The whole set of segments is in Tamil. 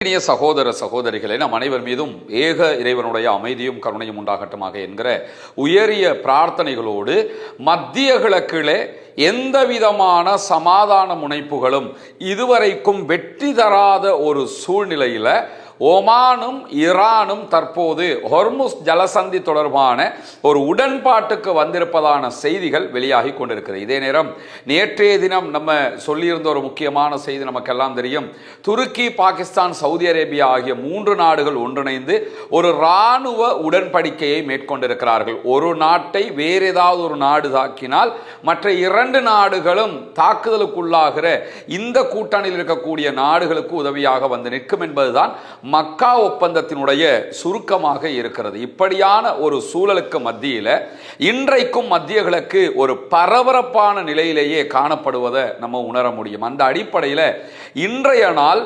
இனிய சகோதர சகோதரிகளை நம் அனைவர் மீதும் ஏக இறைவனுடைய அமைதியும் கருணையும் உண்டாகட்டுமாக என்கிற உயரிய பிரார்த்தனைகளோடு மத்திய கிழக்கிலே எந்த விதமான சமாதான முனைப்புகளும் இதுவரைக்கும் வெற்றி தராத ஒரு சூழ்நிலையில ஓமானும் ஈரானும் தற்போது ஹொர்முஸ் ஜலசந்தி தொடர்பான ஒரு உடன்பாட்டுக்கு வந்திருப்பதான செய்திகள் வெளியாகி கொண்டிருக்கிறது. இதே நேரம் நேற்றைய தினம் நம்ம சொல்லியிருந்த ஒரு முக்கியமான செய்தி நமக்கெல்லாம் தெரியும். துருக்கி, பாகிஸ்தான், சவுதி அரேபியா ஆகிய 3 நாடுகள் ஒன்றிணைந்து ஒரு இராணுவ உடன்படிக்கையை மேற்கொண்டிருக்கிறார்கள். ஒரு நாட்டை வேறு ஏதாவது ஒரு நாடு தாக்கினால் மற்ற 2 நாடுகளும் தாக்குதலுக்குள்ளாகிற இந்த கூட்டணியில் இருக்கக்கூடிய நாடுகளுக்கு உதவியாக வந்து நிற்கும் என்பதுதான் மக்கா ஒப்பந்தத்தினுடைய சுருக்கமாக இருக்கிறது. இப்படியான ஒரு சூழலுக்கு மத்தியில் இன்றைக்கும் மத்திய கிழக்கு ஒரு பரபரப்பான நிலையிலேயே காணப்படுவதை நம்ம உணர முடியும். அந்த அடிப்படையில் இன்றைய நாள்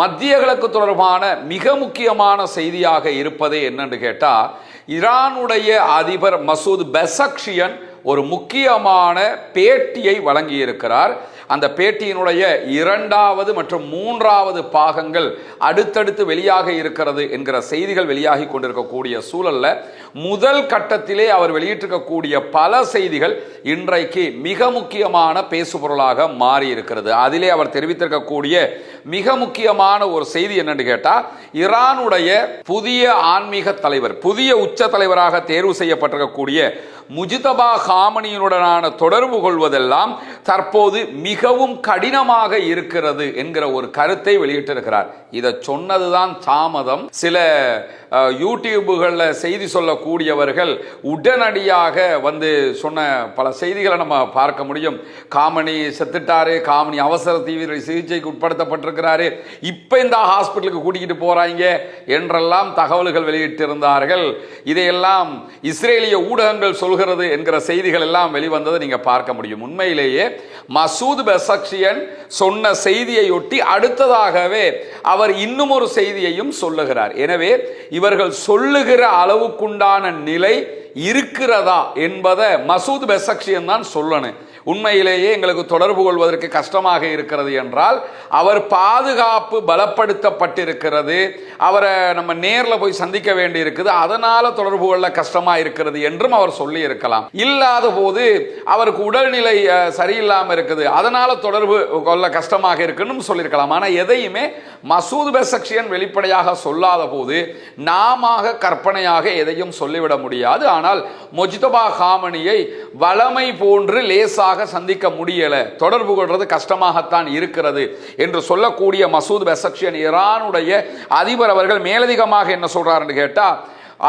மத்திய கிழக்கு தொடர்பான மிக முக்கியமான செய்தியாக இருப்பது என்னன்னு கேட்டால், ஈரானுடைய அதிபர் மசூத் பெசக்ஷியன் ஒரு முக்கியமான பேட்டியை வழங்கியிருக்கிறார். அந்த பேட்டியினுடைய 2வது மற்றும் 3வது பாகங்கள் அடுத்தடுத்து வெளியாக இருக்கிறது என்கிற செய்திகள் வெளியாகி கொண்டிருக்கக்கூடிய சூழல்ல முதல் கட்டத்திலே அவர் வெளியிட்டிருக்கக்கூடிய பல செய்திகள் இன்றைக்கு மிக முக்கியமான பேசுபொருளாக மாறி இருக்கிறது. அதிலே அவர் தெரிவித்திருக்கக்கூடிய மிக முக்கியமான ஒரு செய்தி என்னன்னு கேட்டா, ஈரானுடைய புதிய ஆன்மீக தலைவர், புதிய உச்ச தலைவராக தேர்வு செய்யப்பட்டிருக்கக்கூடிய முஜ்தபா காமனியுடனான தொடர்பு கொள்வதெல்லாம் தற்போது மிகவும் கடினமாக இருக்கிறது என்கிற ஒரு கருத்தை வெளியிட்டிருக்கிறார். இதை சொன்னதுதான் தாமதம். சில யூடியூபுகளில் செய்தி சொல்லக்கூடியவர்கள் உடனடியாக வந்து சொன்ன பல செய்திகளை நம்ம பார்க்க முடியும். காமனி செத்துட்டாரு, காமனி அவசர தீவிர சிகிச்சைக்கு உட்படுத்தப்பட்டிருக்கிறாரு, இப்ப இந்த ஹாஸ்பிட்டலுக்கு கூட்டிக்கிட்டு போறாங்க என்றெல்லாம் தகவல்கள் வெளியிட்டிருந்தார்கள். இதையெல்லாம் இஸ்ரேலிய ஊடகங்கள் சொல்கிறது என்கிற செய்திகள் எல்லாம் வெளிவந்ததை நீங்க பார்க்க முடியும். உண்மையிலேயே மசூத் பெசக்ஷியன் சொன்ன செய்தியையொட்டி அடுத்ததாகவே அவர் இன்னும் ஒரு செய்தியையும் சொல்லுகிறார். எனவே இவர்கள் சொல்லுகிற அளவுக்குண்டான நிலை இருக்கிறதா என்பதை மசூத் பெசக்ஷியன் தான் சொல்லணும். உண்மையிலேயே எங்களுக்கு தொடர்பு கொள்வதற்கு கஷ்டமாக இருக்கிறது என்றால், அவர் பாதுகாப்பு பலப்படுத்தப்பட்டிருக்கிறது, அவரை நம்ம நேரில் போய் சந்திக்க வேண்டி இருக்குது, அதனால தொடர்பு கொள்ள கஷ்டமா இருக்கிறது என்றும் அவர் சொல்லி இருக்கலாம். இல்லாத போது அவருக்கு உடல்நிலை சரியில்லாமல் இருக்குது, அதனால தொடர்பு கொள்ள கஷ்டமாக இருக்குன்னு சொல்லியிருக்கலாம். ஆனால் எதையுமே மசூத் பெசக்ஷியன் வெளிப்படையாக சொல்லாத போது நாம கற்பனையாக எதையும் சொல்லிவிட முடியாது. ஆனால் முஜ்தபா காமனியை வளமை போன்று லேசாக சந்திக்க முடியல, தொடர்பு கொள்வது கஷ்டமாகத்தான் இருக்கிறது என்று சொல்லக்கூடிய மசூத் பெசக்ஷியன் ஈரானுடைய அதிபர் அவர்கள் மேலதிகமாக என்ன சொல்றாருன்னு கேட்டா,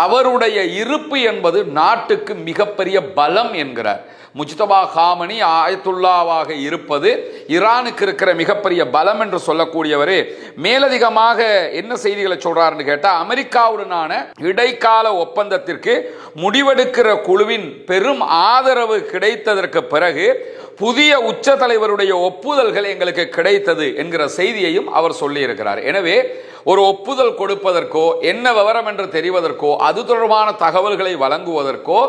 அவருடைய இருப்பு என்பது நாட்டுக்கு மிகப்பெரிய பலம் என்கிறார். முஜ்தபா காமனி ஆயத்துல்லாவாக இருப்பது ஈரானுக்கு இருக்கிற மிகப்பெரிய பலம் என்று சொல்லக்கூடியவரே மேலதிகமாக என்ன செய்திகளை சொல்றாருன்னு கேட்டா, அமெரிக்காவுடனான இடைக்கால ஒப்பந்தத்திற்கு முடிவெடுக்கிற குழுவின் பெரும் ஆதரவு கிடைத்ததற்கு பிறகு புதிய உச்ச தலைவருடைய ஒப்புதல்கள் எங்களுக்கு கிடைத்தது என்கிற செய்தியையும் அவர் சொல்லி இருக்கிறார். எனவே ஒரு ஒப்புதல் கொடுப்பதற்கோ என்ன விவரம் என்று தெரிவதற்கோ அது தொடர்பான தகவல்களை வழங்குவதற்கோ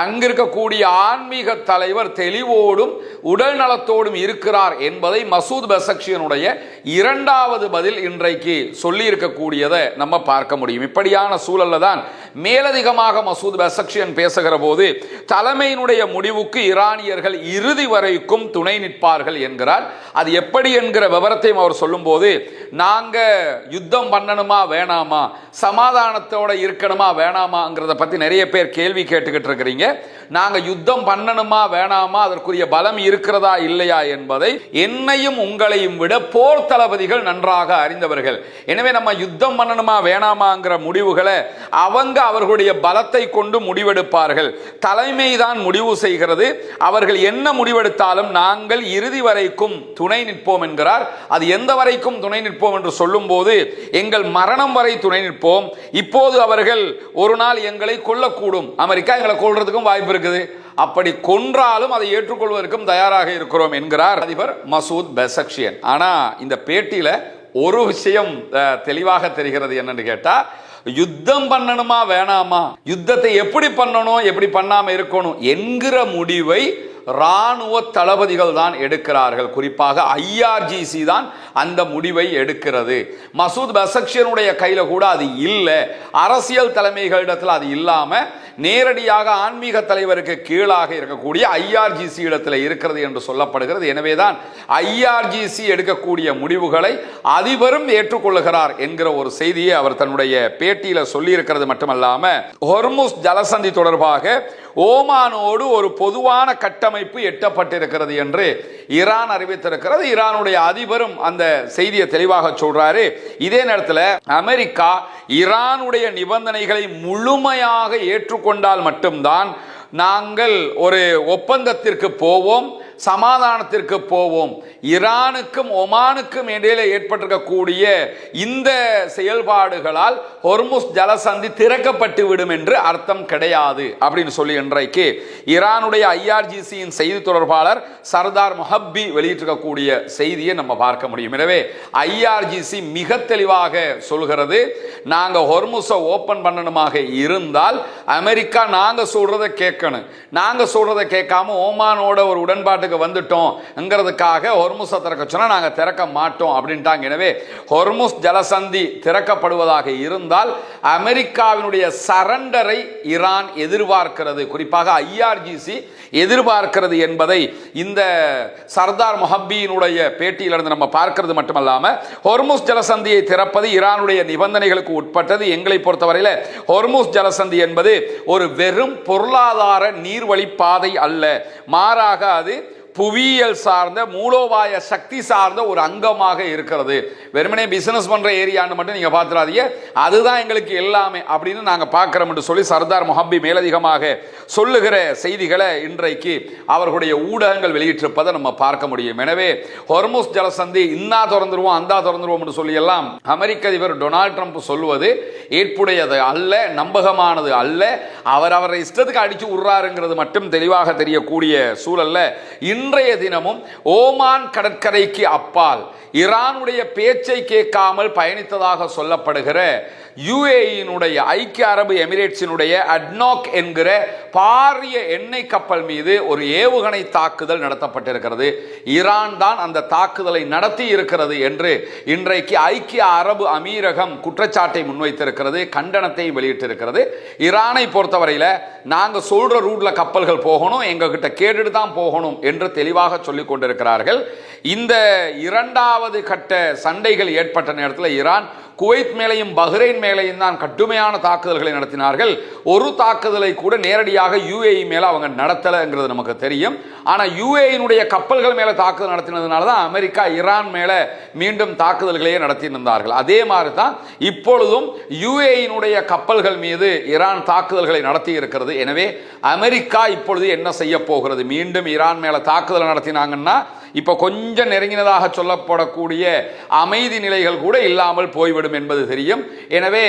அங்கிருக்கக்கூடிய ஆன்மீக தலைவர் தெளிவோடும் உடல் நலத்தோடும் இருக்கிறார் என்பதை மசூத் பெசக்ஷியனுடைய 2வது பதில் இன்றைக்கு சொல்லி இருக்கக்கூடியதை நம்ம பார்க்க முடியும். இப்படியான சூழல்ல தான் மேலதிகமாக மசூத் பெசக்ஷியன் பேசுகிற போது தலைமையினுடைய முடிவுக்கு ஈரானியர்கள் இறுதி வரைக்கும் துணை நிற்பார்கள் என்கிறார். அது எப்படி என்கிற விவரத்தையும் அவர் சொல்லும் போது, நாங்க யுத்தம் பண்ணணுமா வேணாமா, சமாதானத்தோட இருக்கணுமா வேணாமாங்கிறத பத்தி நிறைய பேர் கேள்வி கேட்டுக்கிட்டு இருக்கிறீங்க. நாங்க யுத்தம் பண்ணணுமா வேணாமா, அதற்குரிய பலம் இருக்கிறதா இல்லையா என்பதை என்னையும் உங்களையும் விட போர் தளபதிகள் நன்றாக அறிந்தவர்கள். எனவே நம்ம யுத்தம் பண்ணணுமா வேணாமாங்கிற முடிவுகளை அவங்க அவர்களுடைய பலத்தை கொண்டு முடிவெடுப்பார்கள். தலைமைதான் முடிவு செய்கிறது. அவர்கள் என்ன முடிவெடுத்தாலும் நாங்கள் இறுதி வரைக்கும் துணை நிற்போம் என்கிறார். அது எந்த வரைக்கும் துணை நிற்போம் என்று சொல்லும் போது, எங்கள் மரணம் வரை துணை நிற்போம். இப்போது அவர்கள் ஒரு நாள் எங்களை கொல்லக்கூடும், அமெரிக்கா எங்களை கொல்றதுக்கும் வாய்ப்பு இருக்குது, அப்படி கொன்றாலும் அதை ஏற்றுக்கொள்வதற்கும் தயாராக இருக்கிறோம் என்கிறார் அதிபர் மசூத் பெசக்ஷியன். ஆனா இந்த பேட்டியில ஒரு விஷயம் தெளிவாக தெரிகிறது. என்னன்னு கேட்டா, யுத்தம் பண்ணணுமா வேணாமா, யுத்தத்தை எப்படி பண்ணணும் எப்படி பண்ணாம இருக்கணும் என்கிற முடிவை இராணுவ தளபதிகள் தான் எடுக்கிறார்கள். குறிப்பாக IRGC தான் அந்த முடிவை எடுக்கிறது. மசூத் பெசக்ஷியனுடைய கையில கூட அது இல்லை. அரசியல் தலைமைகளிடத்தில் அது இல்லாம நேரடியாக ஆன்மீக தலைவருக்கு கீழாக இருக்கக்கூடிய IRGC இடத்துல இருக்கிறது என்று சொல்லப்படுகிறது. எனவேதான் IRGC எடுக்கக்கூடிய முடிவுகளை அதிபரும் ஏற்றுக்கொள்ளுகிறார் என்கிற ஒரு செய்தியை அவர் தன்னுடைய பேட்டியில சொல்லி இருக்கிறது மட்டுமல்லாம, ஹொர்முஸ் ஜலசந்தி தொடர்பாக ஓமானோடு ஒரு பொதுவான கட்டமைப்பு எட்டப்பட்டிருக்கிறது என்று ஈரான் அறிவித்திருக்கிறது. ஈரானுடைய அதிபரும் அந்த செய்தியை தெளிவாக சொல்றாரு. இதே நேரத்தில் அமெரிக்கா ஈரானுடைய நிபந்தனைகளை முழுமையாக ஏற்றுக்கொண்டால் மட்டும்தான் நாங்கள் ஒரு ஒப்பந்தத்திற்கு போவோம், சமாதானத்திற்கு போவோம். ஈரானுக்கும் ஒமானுக்கும் இடையில ஏற்பட்டிருக்கக்கூடிய இந்த செயல்பாடுகளால் ஹொர்முஸ் ஜலசந்தி திறக்கப்பட்டு விடும் என்று அர்த்தம் கிடையாது அப்படின்னு சொல்லி இன்றைக்கு ஈரானுடைய IRGCயின் செய்தி தொடர்பாளர் சர்தார் மொஹப்பி வெளியிட்டிருக்கக்கூடிய செய்தியை நம்ம பார்க்க முடியும். எனவே IRGC மிக தெளிவாக சொல்கிறது, நாங்க ஹொர்முஸை ஓபன் பண்ணணுமாக இருந்தால் அமெரிக்கா நாங்க சொல்றதை கேட்கணும். நாங்க சொல்றதை கேட்காம ஓமானோட ஒரு உடன்பாட்டுக்கு வந்துட்டோம்ங்கிறதுக்காக ஹொர்முஸை திறக்க சொன்னா நாங்க திறக்க மாட்டோம் அப்படின்ட்டாங்க. எனவே ஹொர்முஸ் ஜலசந்தி திறக்கப்படுவதாக இருந்தால் அமெரிக்காவினுடைய சரண்டரை ஈரான் எதிர்பார்க்கிறது, குறிப்பாக IRGC எதிர்பார்க்கிறது என்பதை இந்த சர்தார் மொஹப்பியினுடைய பேட்டியிலிருந்து நம்ம பார்க்கிறது மட்டுமல்லாம, ஹொர்முஸ் ஜலசந்தியை திறப்பது ஈரானுடைய நிபந்தனைகளுக்கு உட்பட்டது. எங்களை பொறுத்தவரையில் ஹொர்முஸ் ஜலசந்தி என்பது ஒரு வெறும் பொருளாதார நீர்வழி பாதை அல்ல, மாறாக அது புவியியல் சார்ந்த மூலோபாய சக்தி சார்ந்த ஒரு அங்கமாக இருக்கிறது. வெறுமனே பிசினஸ் பண்ற ஏரியான்னு மட்டும் நீங்க பார்த்துறாதீங்க, அதுதான் எங்களுக்கு எல்லாமே அப்படின்னு நாங்க பார்க்கிறோம் என்று சொல்லி சர்தார் மொஹப்பி மேலதிகமாக சொல்லுகிற செய்திகளை இன்றைக்கு அவர்களுடைய ஊடகங்கள் வெளியிட்டிருப்பதை நம்ம பார்க்க முடியும். எனவே ஹொர்முஸ் ஜலசந்தி இன்னா திறந்துருவோம் அந்தா திறந்துருவோம் என்று சொல்லி எல்லாம் அமெரிக்க அதிபர் டொனால்ட் ட்ரம்ப் சொல்லுவது ஏற்புடையது அல்ல, நம்பகமானது அல்ல. அவர் இஷ்டத்துக்கு அடிச்சு விடுறாருங்கிறது மட்டும் தெளிவாக தெரியக்கூடிய சூழல்ல இன்றைய தினமும் ஓமான் கடற்கரைக்கு அப்பால் ஈரானுடைய பேச்சை கேட்காமல் பயணித்ததாக சொல்லப்படுகிற UAE-னுடைய ஐக்கிய அரபு எமிரேட்ஸினுடைய அட்னாக் என்கிற பாரிய எண்ணெய் கப்பல் மீது ஒரு ஏவுகணை தாக்குதல் நடத்தப்பட்டிருக்கிறது. ஈரான் தான் அந்த தாக்குதலை நடத்தி இருக்கிறது என்று இன்றைக்கு ஐக்கிய அரபு அமீரகம் குற்றச்சாட்டை முன்வைத்திருக்கிறது, கண்டனத்தை வெளியிட்டிருக்கிறது. ஈரானை பொறுத்தவரையில் நாங்கள் சொல்ற ரூட்ல கப்பல்கள் போகணும், எங்ககிட்ட கேட்டுட்டு தான் போகணும் என்று தெளிவாக சொல்லிக் கொண்டிருக்கிறார்கள். இந்த இரண்டாவது கட்ட சண்டைகள் ஏற்பட்ட நேரத்தில் ஈரான் குவைத் மேலையும் பஹ்ரைன் மேலையும் தான் கடுமையான தாக்குதல்களை நடத்தினார்கள். ஒரு தாக்குதலை கூட நேரடியாக UAE மேல அவங்க நடத்தலைங்கிறது நமக்கு தெரியும். ஆனா UAE-னுடைய கப்பல்கள் மேல தாக்குதல் நடத்தினதுனால தான் அமெரிக்கா ஈரான் மேல மீண்டும் தாக்குதல்களையே நடத்தியிருந்தார்கள். அதே மாதிரி தான் இப்பொழுதும் UAE-னுடைய கப்பல்கள் மீது ஈரான் தாக்குதல்களை நடத்தி இருக்கிறது. எனவே அமெரிக்கா இப்பொழுது என்ன செய்ய போகிறது? மீண்டும் ஈரான் மேல தாக்குதல் நடத்தினாங்கன்னா இப்ப கொஞ்சம் நெருங்கினதாக சொல்லப்படக்கூடிய அமைதி நிலைகள் கூட இல்லாமல் போய்விடும் என்பது தெரியும். எனவே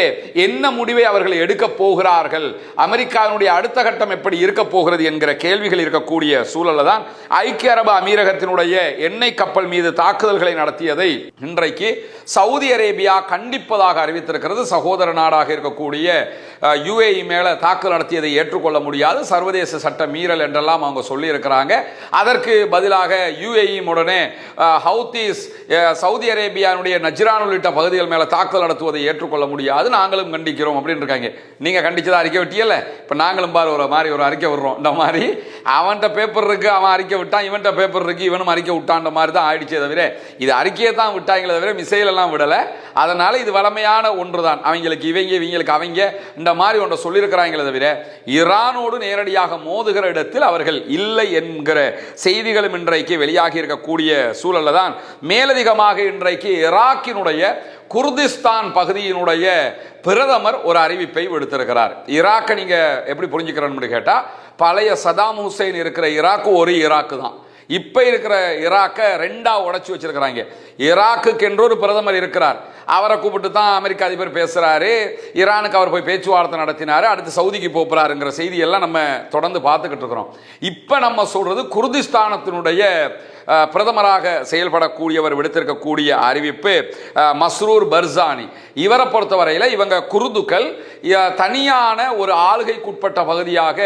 என்ன முடிவை அவர்கள் எடுக்க போகிறார்கள், அமெரிக்காவினுடைய அடுத்த கட்டம் எப்படி இருக்க போகிறது என்கிற கேள்விகள் இருக்கக்கூடிய சூழல்ல தான் ஐக்கிய அரபு அமீரகத்தினுடைய எண்ணெய் கப்பல் மீது தாக்குதல்களை நடத்தியதை இன்றைக்கு சவுதி அரேபியா கண்டிப்பதாக அறிவித்திருக்கிறது. சகோதர நாடாக இருக்கக்கூடிய UAE மேல தாக்குதல் நடத்தியதை ஏற்றுக்கொள்ள முடியாது, சர்வதேச சட்ட மீறல் என்றெல்லாம் அவங்க சொல்லி இருக்கிறாங்க. அதற்கு பதிலாக UAE உடனே ஹவுதீஸ் சவுதி அரேபியாவுடைய நஜ்ரான் உள்ளிட்ட பகுதிகள் மேல தாக்குதல் நடத்துவதை ஏற்றுக்கொள்ள முடியாது, நாங்களும் கண்டிக்கிறோம் அப்படின்னு இருக்காங்க. நீங்க கண்டிச்சதா அறிக்கை விட்டியல்ல, இப்ப நாங்களும் பாரு ஒரு மாதிரி ஒரு அறிக்கை விடுறோம். இந்த மாதிரி அவன்கிட்ட பேப்பர் இருக்கு, அவன் அறிக்கை விட்டான், இவன்கிட்ட பேப்பர் இருக்கு, இவனும் அறிக்கை விட்டான்ற மாதிரி தான் ஆயிடுச்சே தவிர இது அறிக்கையை தான் விட்டாங்களே தவிர மிசைல் எல்லாம் விடல. அதனால இது வளமையான ஒன்றுதான். அவங்களுக்கு இவங்களுக்கு அவங்க இந்த மாதிரி ஒன்றை சொல்லியிருக்கிறாங்களே தவிர ஈரானோடு நேரடியாக மோதுகிற இடத்தில் அவர்கள் இல்லை என்கிற செய்திகளும் இன்றைக்கு வெளியாகி இருக்கக்கூடிய சூழல்ல தான் மேலதிகமாக இன்றைக்கு ஈராக்கினுடைய குர்திஸ்தான் பகுதியினுடைய பிரதமர் ஒரு அறிவிப்பை விடுத்திருக்கிறார். ஈராக்கை நீங்க எப்படி புரிஞ்சுக்கிறன்னு கேட்டா, பழைய சதாம் ஹுசைன் இருக்கிற ஈராக்கு ஒரு ஈராக்கு தான். இப்ப இருக்கிற ஈராக்கை ரெண்டா உடைச்சு வச்சிருக்கிறாங்க. ஈராக்குக்கு என்று ஒரு பிரதமர் இருக்கிறார், அவரை கூப்பிட்டு தான் அமெரிக்க அதிபர் பேசுறாரு. ஈரானுக்கு அவர் போய் பேச்சுவார்த்தை நடத்தினாரு, அடுத்து சவுதிக்கு போறாருங்கிற செய்தி எல்லாம் நம்ம தொடர்ந்து பார்த்துக்கிட்டு இருக்கிறோம். இப்ப நம்ம சொல்றது குர்திஸ்தானத்தினுடைய பிரதமராக செயல்படக்கூடியவர் விடுத்திருக்கக்கூடிய அறிவிப்பு. மஸ்ரூர் பர்சானி இவரை பொறுத்தவரையில் இவங்க குர்துக்கள் தனியான ஒரு ஆளுகைக்குட்பட்ட பகுதியாக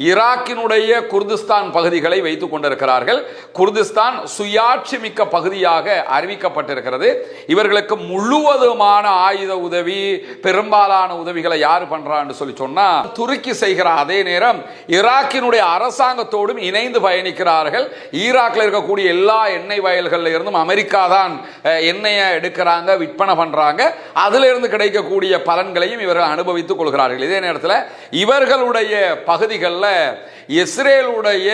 ஈராக்கினுடைய குர்திஸ்தான் பகுதிகளை வைத்துக் கொண்டிருக்கிறார்கள். குர்திஸ்தான் சுயாட்சி மிக்க பகுதியாக அறிவிக்கப்பட்டிருக்கிறது. இவர்களுக்கு முழுவதுமான ஆயுத உதவி, பெரும்பாலான உதவிகளை யார் பண்றான்னு சொல்லி சொன்னா துருக்கி செய்கிற அதே நேரம் ஈராக்கினுடைய அரசாங்கத்தோடும் இணைந்து பயணிக்கிறார்கள். ஈராக்கில் இருக்கக்கூடிய எல்லா எண்ணெய் வயல்களில் இருந்தும் அமெரிக்கா தான் எண்ணெயை எடுக்கிறாங்க, விற்பனை பண்றாங்க. அதிலிருந்து கிடைக்கக்கூடிய பலன்களையும் இவர்கள் அனுபவித்துக் கொள்கிறார்கள். இதே நேரத்தில் இவர்களுடைய பகுதிகளில் இஸ்ரேலுடைய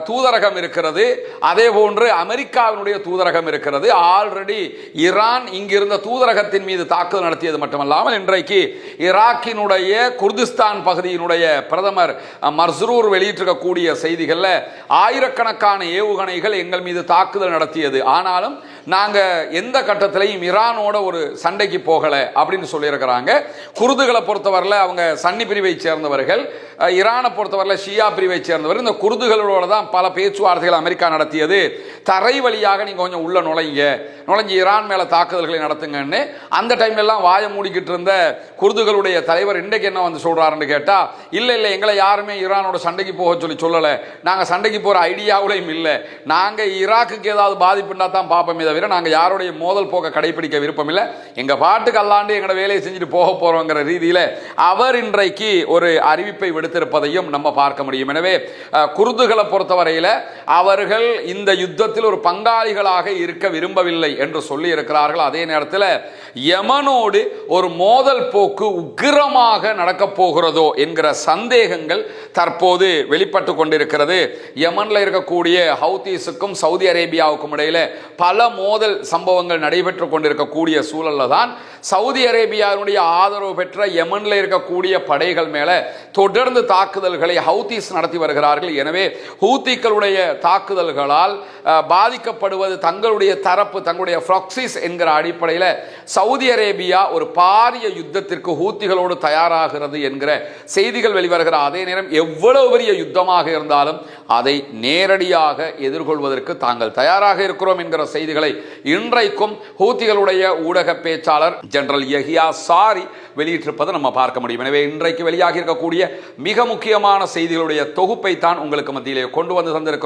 தூதரகம் இருக்கிறது, அதே போன்று அமெரிக்காவினுடைய தூதரகம் இருக்கிறது. ஆல்ரெடி ஈரான் இங்கிருந்த தூதரகத்தின் மீது தாக்குதல் நடத்தியது மட்டுமல்லாமல் இன்றைக்கு ஈராக்கினுடைய குர்திஸ்தான் பகுதியினுடைய பிரதமர் மஸ்ரூர் வெளியிட்டிருக்கக்கூடிய செய்திகளில் ஆயிரக்கணக்கான ஏவுகணைகள் எங்கள் மீது தாக்குதல் நடத்தியது, ஆனாலும் நாங்கள் எந்த கட்டத்திலையும் ஈரானோட ஒரு சண்டைக்கு போகலை அப்படின்னு சொல்லியிருக்கிறாங்க. குர்துகளை பொறுத்தவரையில் அவங்க சன்னி பிரிவை சேர்ந்தவர்கள், ஈரானை பொறுத்தவரையில் ஷியா பிரிவை சேர்ந்தவர்கள். இந்த குர்துகளோட தான் பல பேச்சுவார்த்தைகள் அமெரிக்கா நடத்தியது. தரை வழியாக நீங்க கொஞ்சம் உள்ள நுழைஞ்சு ஈரான் மேல தாக்குதல்களை நடத்துங்கன்னு அந்த டைம்ல எல்லாம் வாய மூடிக்கிட்டு இருந்த குர்துகளுடைய தலைவர் இன்றைக்கு என்ன வந்து சொல்றாருன்னு கேட்டா, இல்ல எங்களை யாருமே ஈரானோட சண்டைக்கு போக சொல்லல, நாங்க சண்டைக்கு போற ஐடியாவுலையும் இல்லை, நாங்க ஈராக்குக்கு ஏதாவது பாதிப்புண்டா தான் பார்ப்போமே தவிர நாங்க யாருடைய மோதல் போக்க கடைபிடிக்க விருப்பம் இல்லை, எங்க பாட்டுக்கு அல்லாண்டு எங்களோட வேலையை செஞ்சுட்டு போக போறோங்கிற ரீதியில அவர் இன்றைக்கு ஒரு அறிவிப்பை விடுத்திருப்பதையும் நம்ம பார்க்க முடியும். எனவே குர்துகளை பொறுத்தவரையில் அவர்கள் இந்த யுத்தத்தில் ஒரு பங்காளிகளாக இருக்க விரும்பவில்லை என்று சொல்லி இருக்கிறார்கள். அதே நேரத்தில் யமனோடு ஒரு மோதல் போக்கு உக்கிரமாக நடக்கப் போகிறதோ என்கிற சந்தேகங்கள் தற்போது வெளிப்பட்டு கொண்டிருக்கிறது. யமன்ல இருக்கக்கூடிய ஹவுதீஸுக்கும் சவுதி அரேபியாவுக்கும் இடையில பல மோதல் சம்பவங்கள் நடைபெற்று கொண்டிருக்கக்கூடிய சூழல்ல தான் சவுதி அரேபியாவுடைய ஆதரவு பெற்ற யமன்ல இருக்கக்கூடிய படைகள் மேல தொடர்ந்து தாக்குதல்களை ஹவுதீஸ் நடத்தி வருகிறார்கள். எனவே ஹூத்திகளுடைய தாக்குதல்களால் பாதிக்கப்படுவது தங்களுடைய தரப்பு, தங்களுடைய ப்ராக்சிஸ் என்கிற அடிப்படையில் சவுதி அரேபியா ஒரு பாரிய யுத்தத்திற்கு ஹூத்திகளோடு தயாராகிறது என்கிற செய்திகள் வெளிவருகிற அதே நேரம் எவ்வளவு பெரிய யுத்தமாக இருந்தாலும் அதை நேரடியாக எதிர்கொள்வதற்கு தாங்கள் தயாராக இருக்கிறோம் என்கிற செய்திகளை இன்றைக்கும் ஹூத்திகளுடைய ஊடக பேச்சாளர் ஜெனரல் யஹியா சாரி வெளியிட்டிருப்பதை நம்ம பார்க்க முடியும். எனவே இன்றைக்கு வெளியாகி இருக்கக்கூடிய மிக முக்கியமான செய்திகளுடைய தொகுப்பை தான் உங்களுக்கு மத்தியிலே கொண்டு வந்து தந்திருக்கிறோம்.